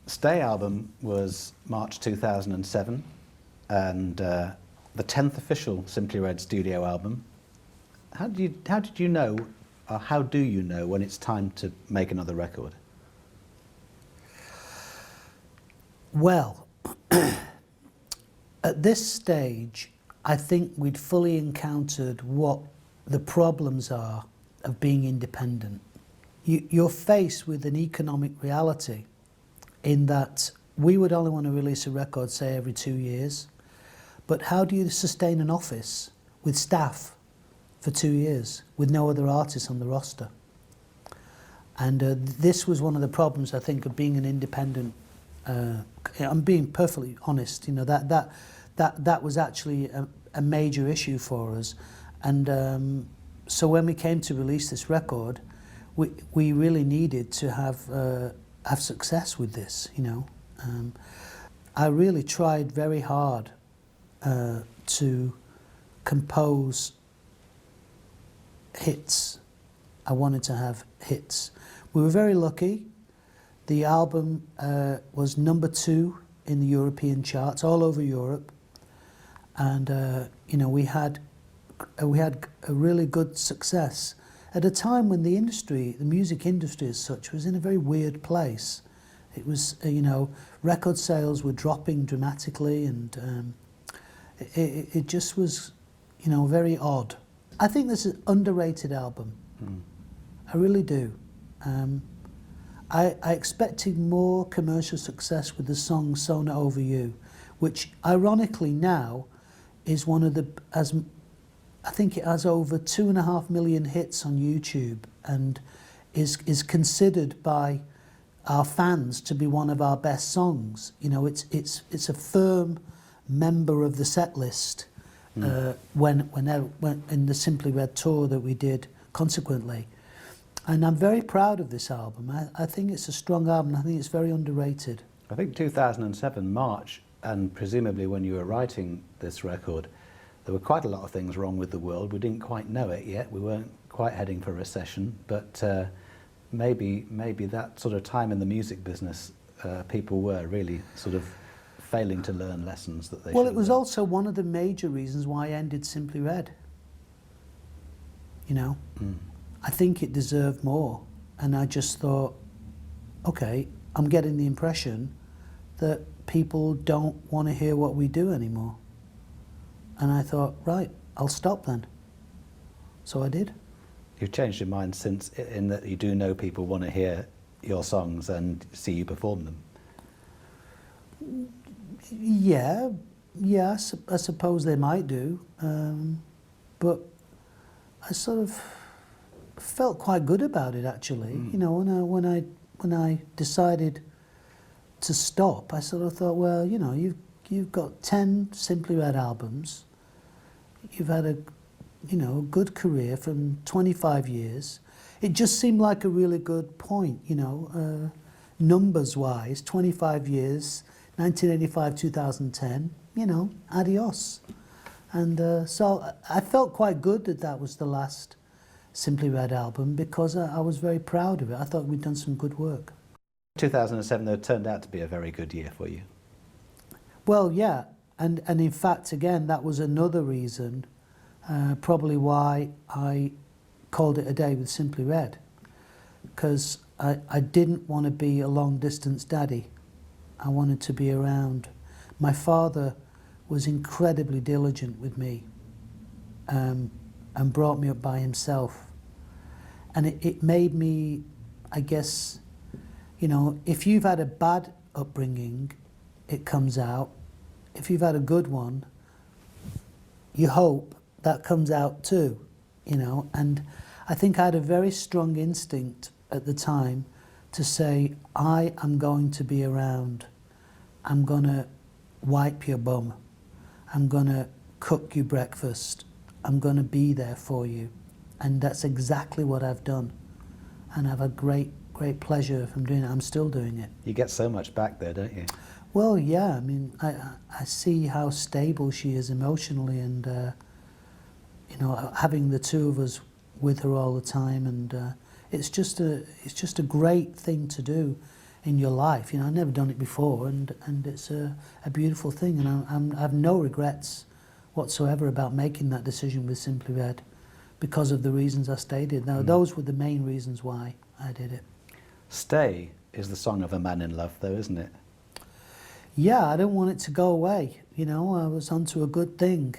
Stay album was March 2007, and the 10th official Simply Red studio album. How did you know, or how do you know when it's time to make another record? Well, at this stage, I think we'd fully encountered what the problems are of being independent. You're faced with an economic reality in that we would only want to release a record, say, every 2 years. But how do you sustain an office with staff for 2 years with no other artists on the roster? And this was one of the problems, I think, of being an independent. I'm being perfectly honest. You know, that was actually a major issue for us. And so when we came to release this record, we really needed to have success with this. You know, I really tried very hard to compose hits. I wanted to have hits. We were very lucky. The album was #2 in the European charts, all over Europe, and you know, we had a really good success at a time when the industry, the music industry as such, was in a very weird place. It was, you know, record sales were dropping dramatically, and it just was, you know, very odd. I think this is an underrated album. I really do. I expected more commercial success with the song Sona Over You, which ironically now is one of the, I think it has over 2.5 million hits on YouTube and is considered by our fans to be one of our best songs. You know, it's a firm member of the set list when in the Simply Red tour that we did consequently. And I'm very proud of this album. I think it's a strong album. I think it's very underrated. I think 2007, March, and presumably when you were writing this record, there were quite a lot of things wrong with the world. We didn't quite know it yet. We weren't quite heading for recession, but maybe that sort of time in the music business, people were really sort of failing to learn lessons that they should have. Well, it was also one of the major reasons why I ended Simply Red. You know? I think it deserved more, and I just thought, okay, I'm getting the impression that people don't want to hear what we do anymore. And I thought, right, I'll stop then. So I did. You've changed your mind since, in that you do know people want to hear your songs and see you perform them. Yeah, I suppose they might do, but I sort of felt quite good about it actually. You know, when I decided to stop, I sort of thought, well, you know, you've got 10 Simply Red albums. You've had a, you know, good career from 25 years. It just seemed like a really good point, you know, numbers-wise, 25 years, 1985, 2010, you know, adios. And so I felt quite good that that was the last Simply Red album because I was very proud of it. I thought we'd done some good work. 2007 though turned out to be a very good year for you. Well, yeah, and in fact, again, that was another reason probably why I called it a day with Simply Red, because I didn't want to be a long-distance daddy. I wanted to be around. My father was incredibly diligent with me and brought me up by himself. And it made me, I guess, you know, if you've had a bad upbringing, it comes out. If you've had a good one, you hope that comes out too, you know. And I think I had a very strong instinct at the time to say, I am going to be around. I'm going to wipe your bum. I'm going to cook you breakfast. I'm going to be there for you. And that's exactly what I've done. And I have a great pleasure from doing it. I'm still doing it. You get so much back there, don't you? Well, yeah. I mean, I see how stable she is emotionally, and you know, having the two of us with her all the time, and it's just a great thing to do. in your life. You know, I've never done it before, and it's a beautiful thing, and I have no regrets whatsoever about making that decision with Simply Red because of the reasons I stated. Now, those were the main reasons why I did it. Stay is the song of a man in love, though, isn't it? Yeah, I don't want it to go away. You know, I was onto a good thing.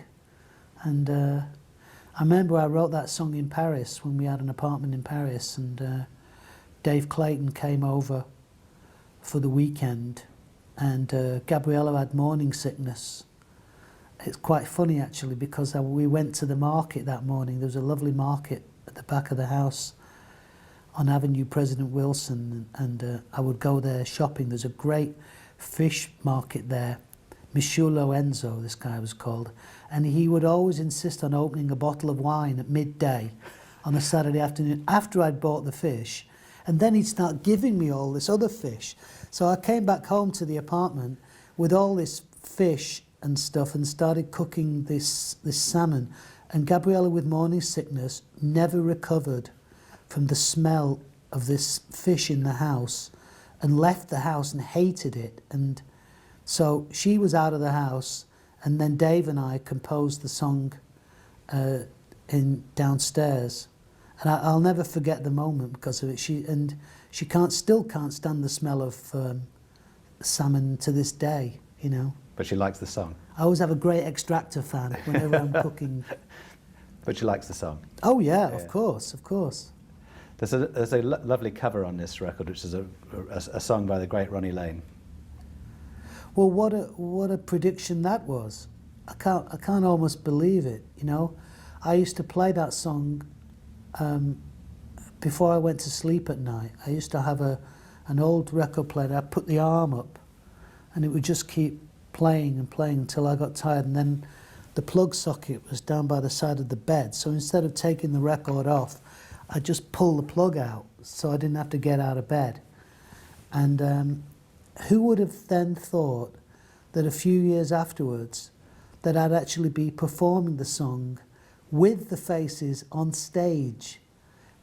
And I remember I wrote that song in Paris when we had an apartment in Paris, and Dave Clayton came over for the weekend, and Gabriella had morning sickness. It's quite funny actually, because we went to the market that morning. There was a lovely market at the back of the house on Avenue President Wilson, and I would go there shopping. There's a great fish market there. Monsieur Lorenzo, this guy was called, and he would always insist on opening a bottle of wine at midday on a Saturday afternoon after I'd bought the fish, and then he'd start giving me all this other fish. So I came back home to the apartment with all this fish and stuff and started cooking this salmon, and Gabriella, with morning sickness, never recovered from the smell of this fish in the house and left the house and hated it. And so she was out of the house, and then Dave and I composed the song in downstairs, and I'll never forget the moment because of it. She still can't stand the smell of salmon to this day, you know. But she likes the song. I always have a great extractor fan whenever I'm cooking. But she likes the song. Oh yeah, of course, of course. There's a lovely cover on this record, which is a song by the great Ronnie Lane. Well, what a prediction that was. I can't almost believe it, you know. I used to play that song before I went to sleep at night. I used to have an old record player. I'd put the arm up and it would just keep playing and playing until I got tired, and then the plug socket was down by the side of the bed, so instead of taking the record off, I just pulled the plug out so I didn't have to get out of bed. And who would have then thought that a few years afterwards that I'd actually be performing the song with the Faces on stage,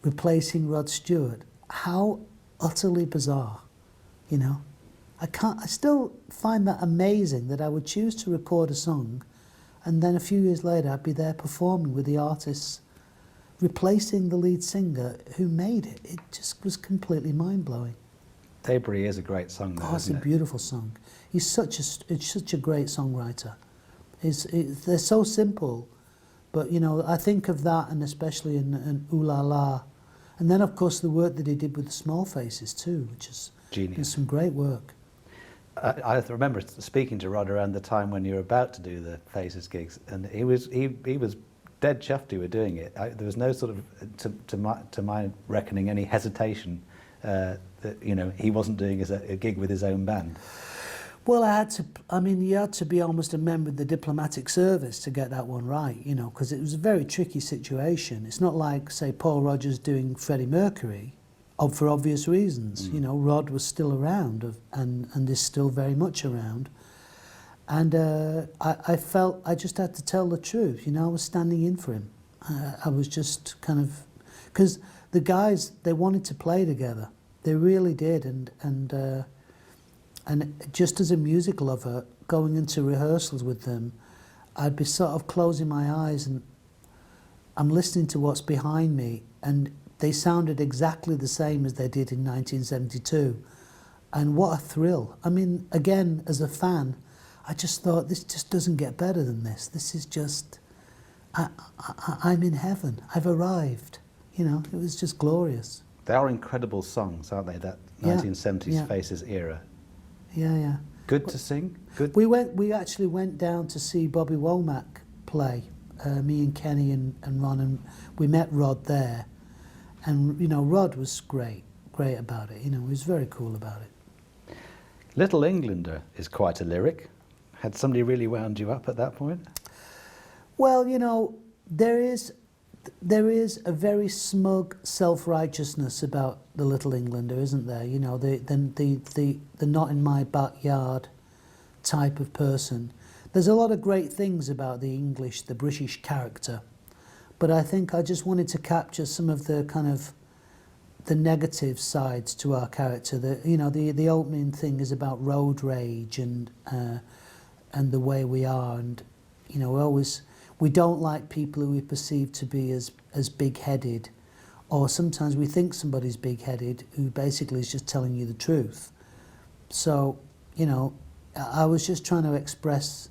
replacing Rod Stewart? How utterly bizarre, you know. I still find that amazing that I would choose to record a song and then a few years later I'd be there performing with the artists, replacing the lead singer who made it. It just was completely mind-blowing. Debris is a great song, though, it's a beautiful song. It's such a great songwriter. They're so simple, but you know, I think of that, and especially in Ooh La La, and then of course the work that he did with the Small Faces too, which is genius. Some great work. I remember speaking to Rod around the time when you were about to do the Faces gigs, and he was dead chuffed you were doing it. There was no sort of, to my reckoning, any hesitation that, you know, he wasn't doing a gig with his own band. Well, you had to be almost a member of the diplomatic service to get that one right, you know, because it was a very tricky situation. It's not like, say, Paul Rodgers doing Freddie Mercury, for obvious reasons. You know, Rod was still around and is still very much around. And I felt I just had to tell the truth. You know, I was standing in for him. I was just kind of, because the guys, they wanted to play together. They really did. And just as a music lover, going into rehearsals with them, I'd be sort of closing my eyes and I'm listening to what's behind me, and they sounded exactly the same as they did in 1972. And what a thrill. I mean, again, as a fan, I just thought, this just doesn't get better than this. This is just, I'm in heaven. I've arrived. You know, it was just glorious. They are incredible songs, aren't they, that 1970s Faces era? Yeah. Good to sing? Good. We actually went down to see Bobby Womack play, me and Kenny and Ron, and we met Rod there. And, you know, Rod was great about it. You know, he was very cool about it. Little Englander is quite a lyric. Had somebody really wound you up at that point? Well, you know, there is a very smug self-righteousness about the Little Englander, isn't there? You know, the not in my backyard type of person. There's a lot of great things about the English, the British character, but I think I just wanted to capture some of the kind of the negative sides to our character. The opening thing is about road rage and the way we are, and we don't like people who we perceive to be as big-headed, or sometimes we think somebody's big-headed who basically is just telling you the truth. So, I was just trying to express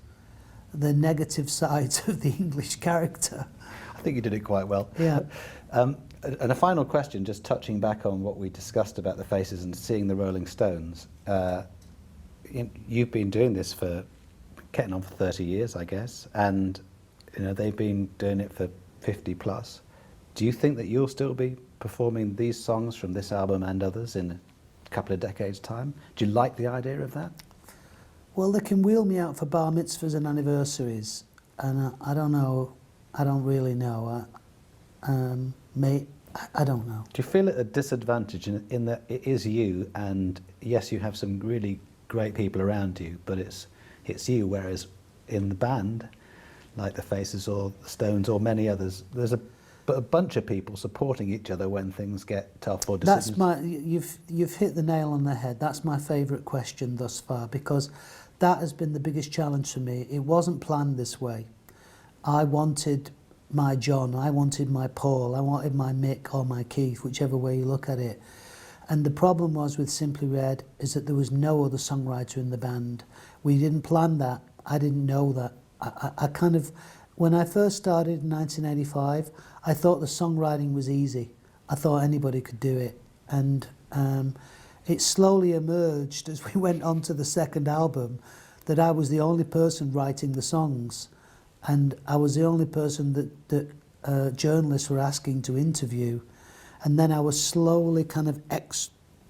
the negative sides of the English character. I think you did it quite well. Yeah. And a final question, just touching back on what we discussed about the Faces and seeing the Rolling Stones. You've been doing this getting on for 30 years, I guess, and they've been doing it for 50 plus. Do you think that you'll still be performing these songs from this album and others in a couple of decades' time? Do you like the idea of that? Well, they can wheel me out for bar mitzvahs and anniversaries, and I don't know. I don't really know. I don't know. Do you feel at a disadvantage in that it is you, and yes, you have some really great people around you, but it's you, whereas in the band, like the Faces or the Stones or many others, there's a bunch of people supporting each other when things get tough or decisions. You've hit the nail on the head. That's my favourite question thus far, because that has been the biggest challenge for me. It wasn't planned this way. I wanted my John, I wanted my Paul, I wanted my Mick or my Keith, whichever way you look at it. And the problem was with Simply Red is that there was no other songwriter in the band. We didn't plan that. I didn't know that. I kind of, when I first started in 1985, I thought the songwriting was easy. I thought anybody could do it. And it slowly emerged as we went on to the second album that I was the only person writing the songs. And I was the only person that journalists were asking to interview. And then I was slowly kind of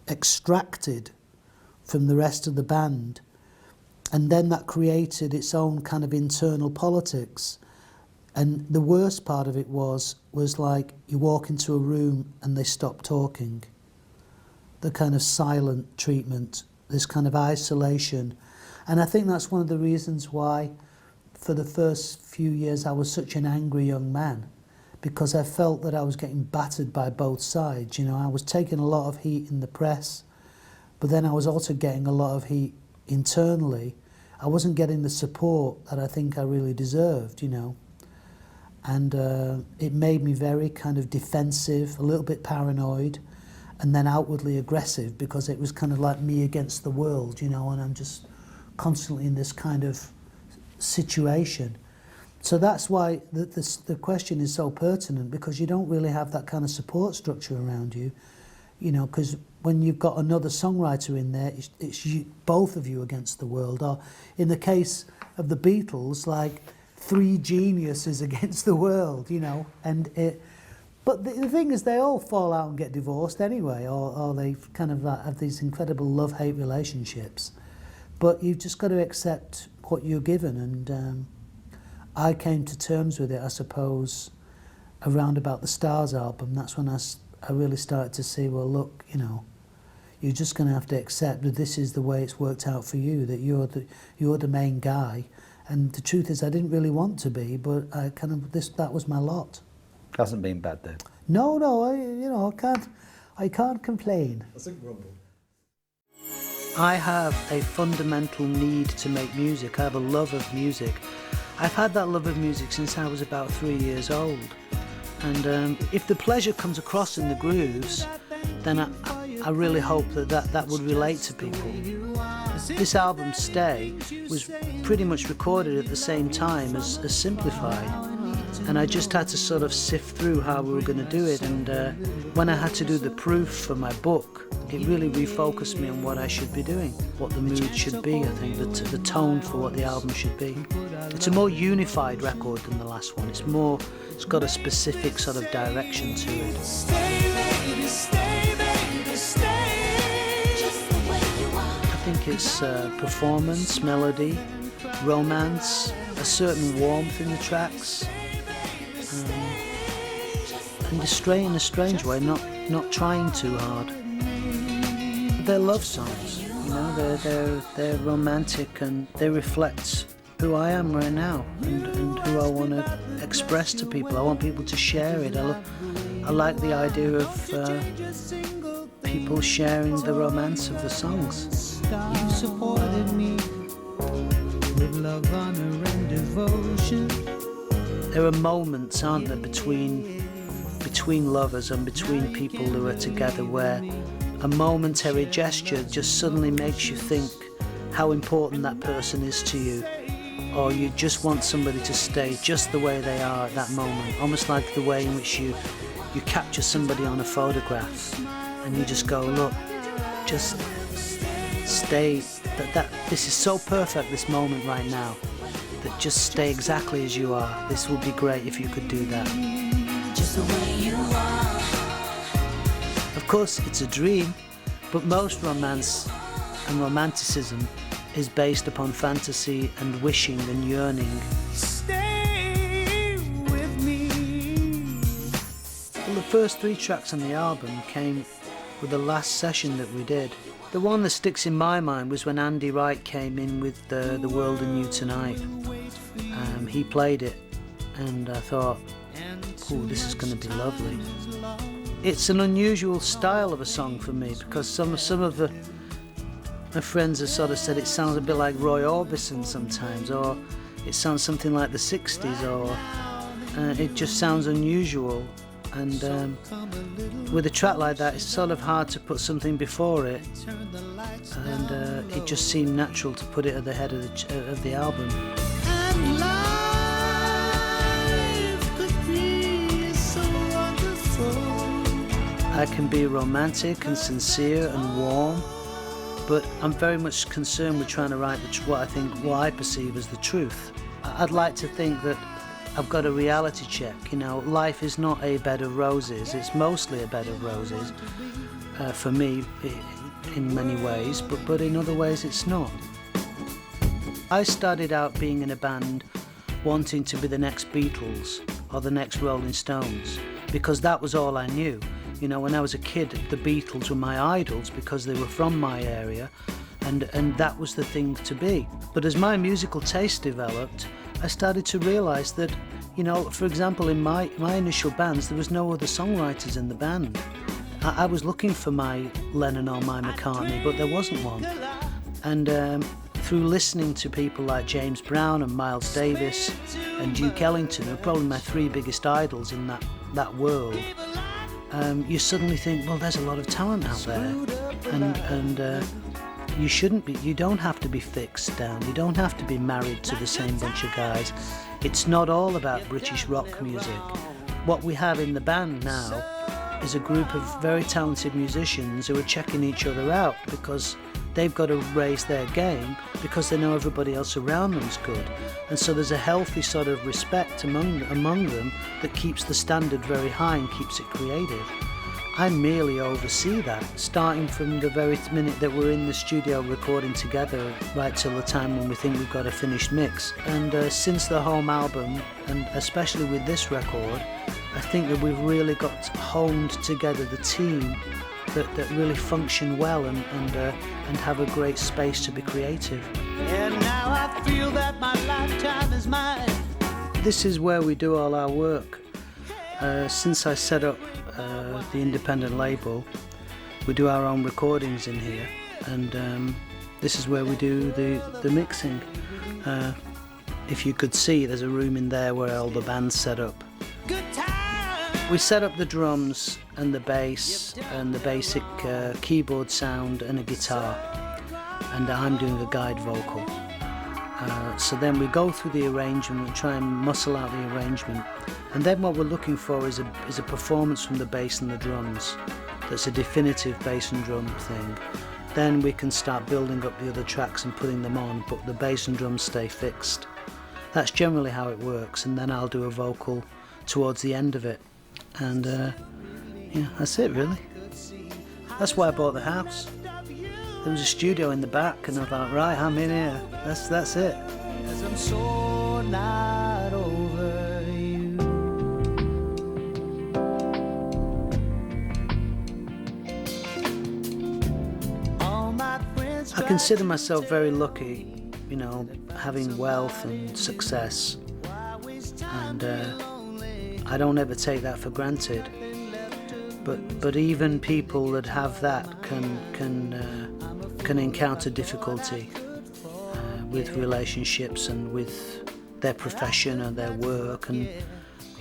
extracted from the rest of the band. And then that created its own kind of internal politics. And the worst part of it was like you walk into a room and they stop talking. The kind of silent treatment, this kind of isolation. And I think that's one of the reasons why for the first few years I was such an angry young man, because I felt that I was getting battered by both sides. I was taking a lot of heat in the press, but then I was also getting a lot of heat internally. I wasn't getting the support that I think I really deserved, And it made me very kind of defensive, a little bit paranoid, and then outwardly aggressive, because it was kind of like me against the world, and I'm just constantly in this kind of situation. So that's why the question is so pertinent, because you don't really have that kind of support structure around you, because when you've got another songwriter in there, it's you, both of you against the world. Or in the case of the Beatles, like three geniuses against the world, But the thing is, they all fall out and get divorced anyway, or they kind of have these incredible love-hate relationships. But you've just got to accept what you're given, and I came to terms with it, I suppose, around about the Stars album. That's when I really started to see, well, look, you're just going to have to accept that this is the way it's worked out for you, that you're the main guy. And the truth is, I didn't really want to be, but that was my lot. Hasn't been bad though. No, I can't complain. That's a grumble. I have a fundamental need to make music. I have a love of music. I've had that love of music since I was about 3 years old. And if the pleasure comes across in the grooves, then I really hope that would relate to people. This album, Stay, was pretty much recorded at the same time as Simplified. And I just had to sort of sift through how we were going to do it. And when I had to do the proof for my book, it really refocused me on what I should be doing, what the mood should be, I think, the tone for what the album should be. It's a more unified record than the last one. It's got a specific sort of direction to it. I think it's performance, melody, romance, a certain warmth in the tracks, and in a strange way, not trying too hard. They're love songs, they're romantic, and they reflect who I am right now and who I want to express to people. I want people to share it. I I like the idea of people sharing the romance of the songs. You supported me with love, honor, and devotion. There are moments, aren't there, between lovers and between people who are together where a momentary gesture just suddenly makes you think how important that person is to you, or you just want somebody to stay just the way they are at that moment, almost like the way in which you capture somebody on a photograph and you just go, look, just stay, this is so perfect, this moment right now, that just stay exactly as you are. This would be great if you could do that. Just the way you are. Of course, it's a dream, but most romance and romanticism is based upon fantasy and wishing and yearning. Stay with me. Well, the first 3 tracks on the album came with the last session that we did. The one that sticks in my mind was when Andy Wright came in with The World and You Tonight. He played it and I thought, oh, this is going to be lovely. It's an unusual style of a song for me because some of my friends have sort of said it sounds a bit like Roy Orbison sometimes, or it sounds something like the 60s, or it just sounds unusual. And with a track like that, it's sort of hard to put something before it, and it just seemed natural to put it at the head of the album. And life could be so wonderful. I can be romantic and sincere and warm, but I'm very much concerned with trying to write what I perceive as the truth. I'd like to think that I've got a reality check. You know, life is not a bed of roses. It's mostly a bed of roses for me in many ways, but in other ways it's not. I started out being in a band wanting to be the next Beatles or the next Rolling Stones because that was all I knew. You know, when I was a kid, the Beatles were my idols because they were from my area, and that was the thing to be. But as my musical taste developed, I started to realise that, you know, for example, in my initial bands, there was no other songwriters in the band. I was looking for my Lennon or my McCartney, but there wasn't one. And through listening to people like James Brown and Miles Davis and Duke Ellington, who are probably my 3 biggest idols in that world, you suddenly think, well, there's a lot of talent out there, and you don't have to be fixed down, you don't have to be married to the same bunch of guys. It's not all about British rock music. What we have in the band now is a group of very talented musicians who are checking each other out because they've got to raise their game because they know everybody else around them's good. And so there's a healthy sort of respect among them that keeps the standard very high and keeps it creative. I merely oversee that, starting from the very minute that we're in the studio recording together right till the time when we think we've got a finished mix. And since the home album, and especially with this record, I think that we've really got honed together the team that really function well and have a great space to be creative. And now I feel that my lifetime is mine. This is where we do all our work. Since I set up the independent label, we do our own recordings in here, and this is where we do the mixing. If you could see, there's a room in there where all the band's set up. We set up the drums and the bass and the basic keyboard sound and a guitar, and I'm doing a guide vocal. So then we go through the arrangement and try and muscle out the arrangement, and then what we're looking for is a performance from the bass and the drums that's a definitive bass and drum thing. Then we can start building up the other tracks and putting them on, but the bass and drums stay fixed. That's generally how it works, and then I'll do a vocal towards the end of it. And yeah, that's it really. That's why I bought the house. There was a studio in the back, and I thought, right, I'm in here. That's it. 'Cause I'm so not over you. All my friends I consider myself very lucky, you know, having wealth and success, and I don't ever take that for granted. but even people that have that can encounter difficulty with relationships and with their profession and their work, and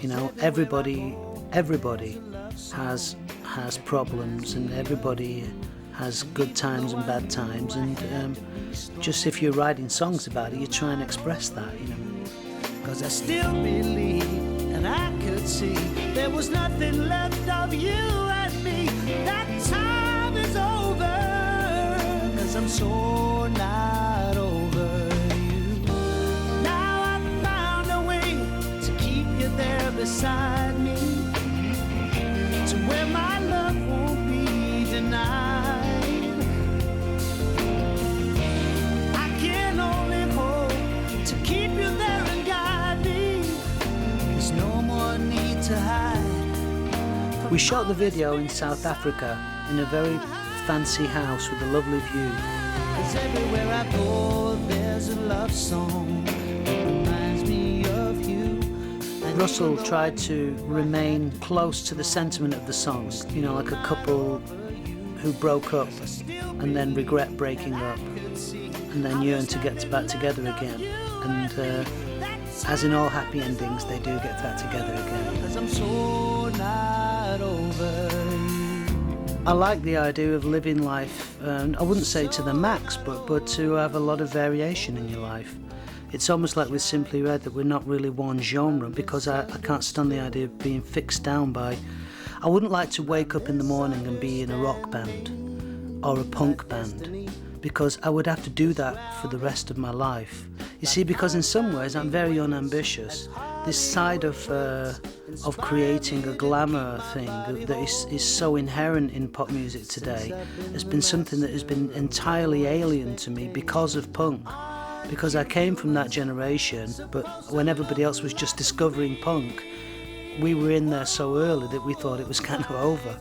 you know, everybody has problems, and everybody has good times and bad times, and just if you're writing songs about it, you try and express that, you know. 'Cause I still believe, and I could see there was nothing left of you and me. That time is over, 'cause I'm so not over you. Now I've found a way to keep you there beside me, to where my love won't be denied. I can only hope to keep you there and guide me. There's no more need to hide. We shot the video in South Africa in a very fancy house with a lovely view. 'Cause everywhere I go, there's a love song that reminds me of you. Russell tried to remain close to the sentiment of the song, you know, like a couple who broke up and then regret breaking up and then yearn to get back together again. And as in all happy endings, they do get back together again. 'Cause I'm so not over you. I like the idea of living life, I wouldn't say to the max, but to have a lot of variation in your life. It's almost like with Simply Red that we're not really one genre, because I can't stand the idea of being fixed down by... I wouldn't like to wake up in the morning and be in a rock band or a punk band, because I would have to do that for the rest of my life. You see, because in some ways I'm very unambitious. This side of creating a glamour thing that is so inherent in pop music today has been something that has been entirely alien to me because of punk. Because I came from that generation, but when everybody else was just discovering punk, we were in there so early that we thought it was kind of over.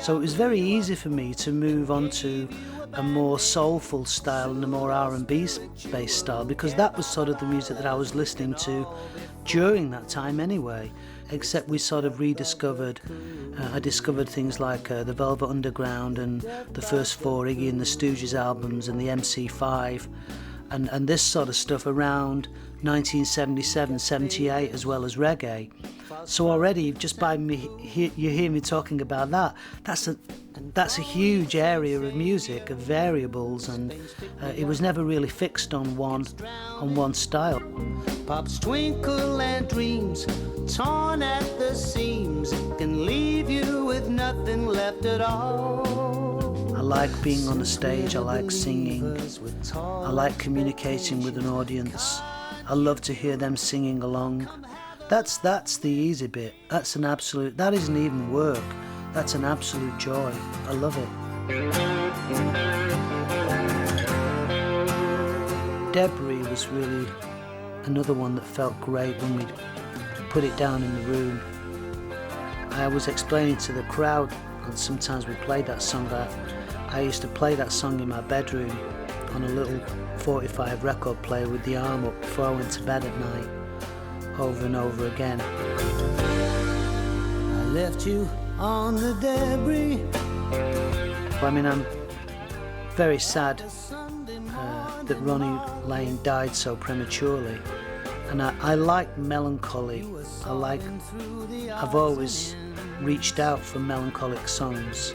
So it was very easy for me to move on to a more soulful style and a more R&B based style, because that was sort of the music that I was listening to during that time anyway. Except we sort of rediscovered, I discovered things like the Velvet Underground and the first 4 Iggy and the Stooges albums and the MC5 and this sort of stuff around 1977, 78, as well as reggae. So already, just by you hear me talking about that, that's a huge area of music, of variables, and it was never really fixed on one style. Pop's twinkle and dreams, torn at the seams, it can leave you with nothing left at all. I like being on a stage, I like singing, I like communicating with an audience. I love to hear them singing along. That's the easy bit. That isn't even work. That's an absolute joy. I love it. Debris was really another one that felt great when we put it down in the room. I was explaining to the crowd, and sometimes we played that song, that I used to play that song in my bedroom on a little 45 record player with the arm up before I went to bed at night, over and over again. I left you on the debris. I mean, I'm very sad that Ronnie Lane died so prematurely, and I like melancholy. I've always reached out for melancholic songs,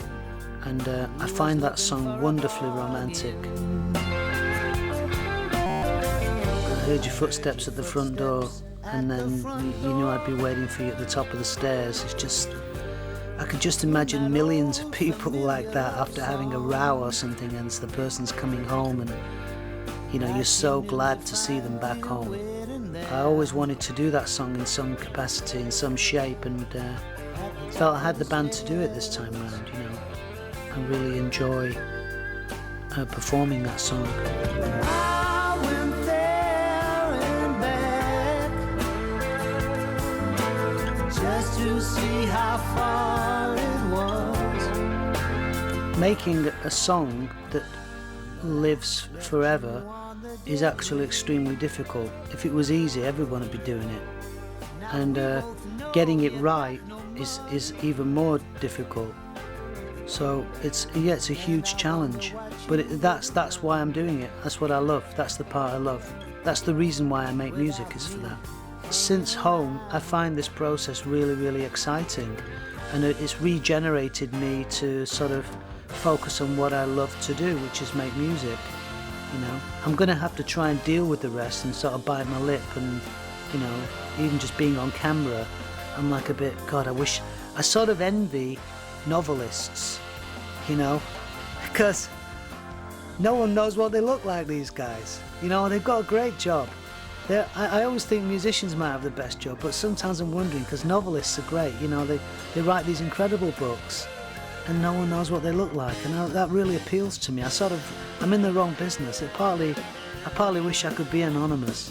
and I find that song wonderfully romantic. I heard your footsteps at the front door, and then you knew I'd be waiting for you at the top of the stairs. It's just, I could just imagine millions of people like that after having a row or something, and the person's coming home, and you know, you're so glad to see them back home. I always wanted to do that song in some capacity, in some shape, and felt I had the band to do it this time around, you know. I really enjoy performing that song. I went there and back just to see how far it was. Making a song that lives forever is actually extremely difficult. If it was easy, everyone would be doing it. And getting it right is even more difficult. So it's a huge challenge, but that's why I'm doing it. That's what I love. That's the part I love. That's the reason why I make music, is for that. Since home, I find this process really, really exciting, and it's regenerated me to sort of focus on what I love to do, which is make music. You know, I'm gonna have to try and deal with the rest and sort of bite my lip, and you know, even just being on camera, I'm like a bit, God, I sort of envy novelists, you know, because no one knows what they look like, these guys. You know, they've got a great job. I always think musicians might have the best job, but sometimes I'm wondering, because novelists are great, you know, they write these incredible books and no one knows what they look like, and that really appeals to me. I'm in the wrong business. I partly wish I could be anonymous.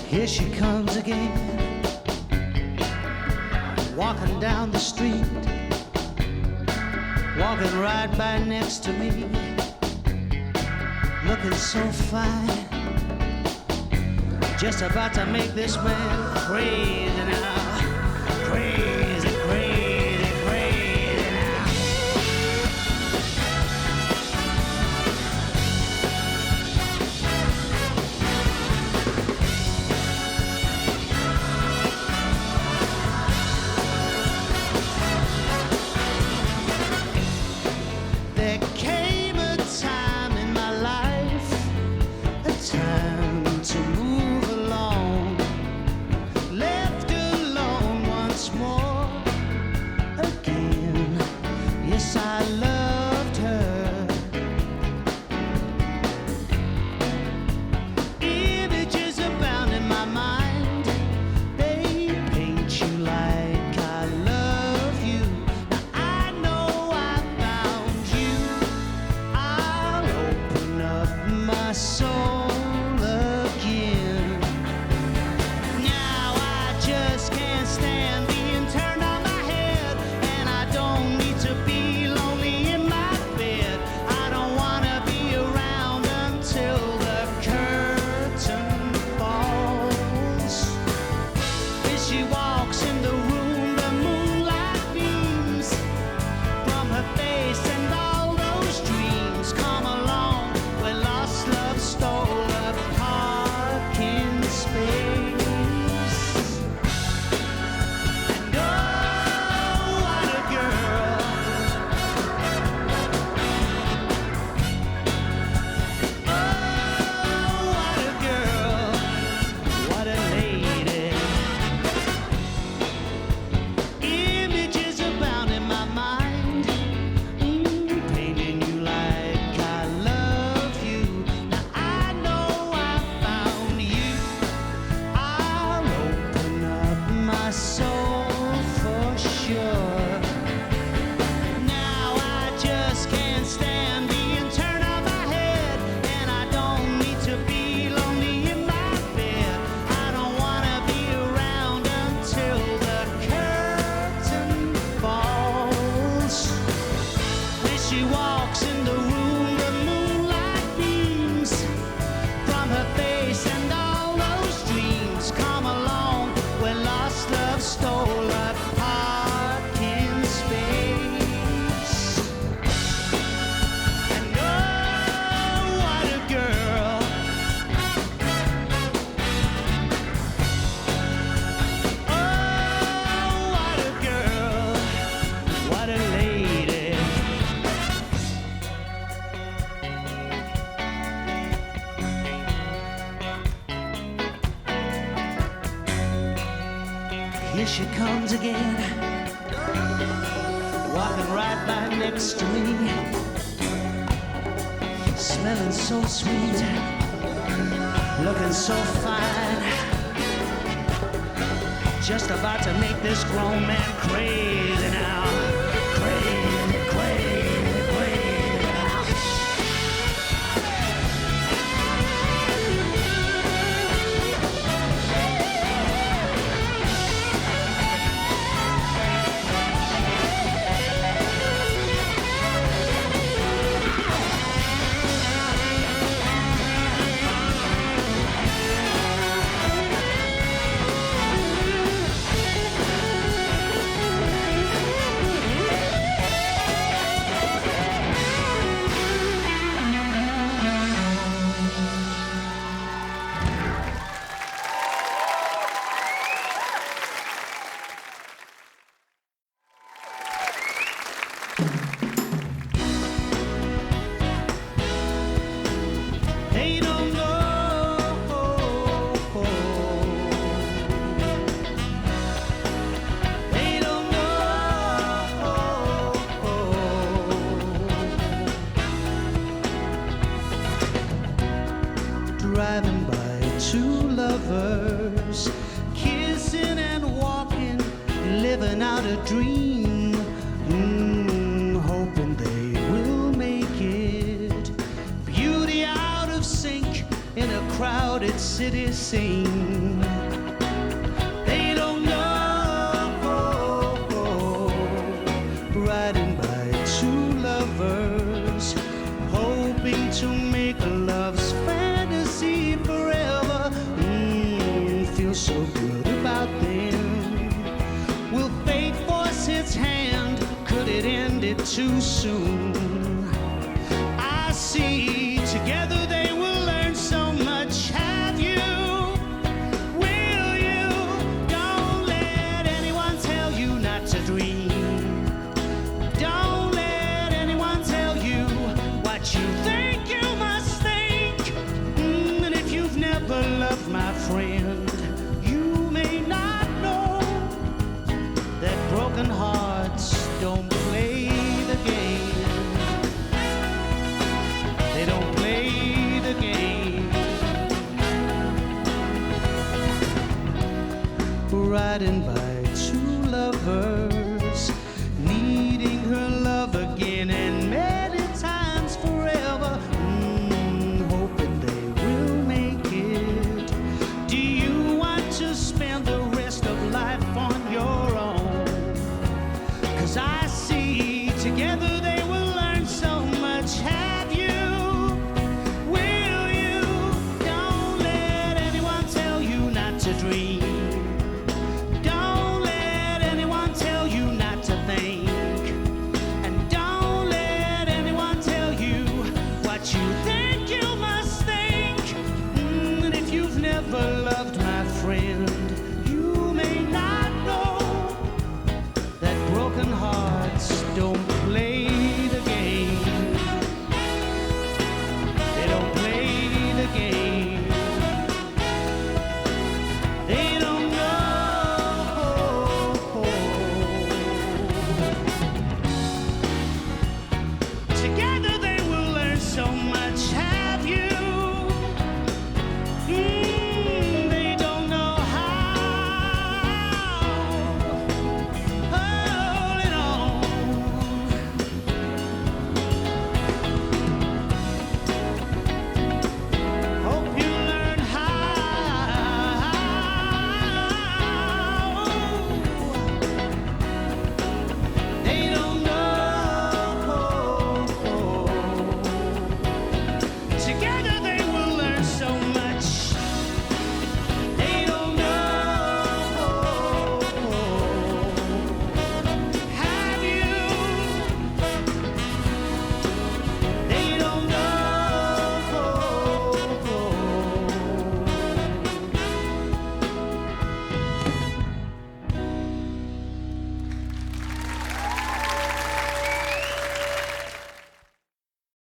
Here she comes again, walking down the street, walking right by next to me, looking so fine, just about to make this man crazy now, crazy, crazy, crazy now. There came a time in my life, a time to move along, left alone once more again. Yes, I loved her. Images abound in my mind, they paint you like I love you. Now I know I found you. I'll open up my soul again. Now I just can't stand being turned on my head, and I don't need to be lonely in my bed. I don't wanna be around until the curtain falls. When she walks in the room, the moonlight beams from her face, and all those dreams come along when lost love stole a parking space. And oh, what a girl. Oh, what a girl. What a lady. Images abound in my mind, painting you like I love you. Now I know I found you. I'll open up my soul for sure. Now I just can't stand being turned on my head, and I don't need to be lonely in my bed. I don't wanna be around until the curtain falls. When she walks in the room, the moonlight beams from her face, and all those dreams come along when lost love stole a parking space. And oh, what a girl. Oh, what a girl. What a lady. Here she comes again, walking right by next to me, smelling so sweet, looking so fine, just about to make this grown man crazy now. Crazy, crazy, crazy now. They don't know. They don't know. Driving by two lovers, kissing and walking, living out a dream, hoping they will make it. Beauty out of sync in a crowded city scene. They don't know. Riding by two lovers, hoping to make love's fantasy forever. Feels so good about them. Will fate force its hand? Could it end it too soon? I see together they will learn so much. Have you? Will you? Don't let anyone tell you not to dream. Don't let anyone tell you what you think you must think. And if you've never loved, my friend, you may not know that broken hearts don't play the game. They don't play the game. Riding by two lovers, needing her love again and many times forever, hoping they will make it. Do you want to spend the rest of life on your own? 'Cause I see together they will learn so much. Have you? Will you? Don't let anyone tell you not to dream. Don't let anyone tell you not to think. And don't let anyone tell you what you think you must think. And if you've never loved, my friend,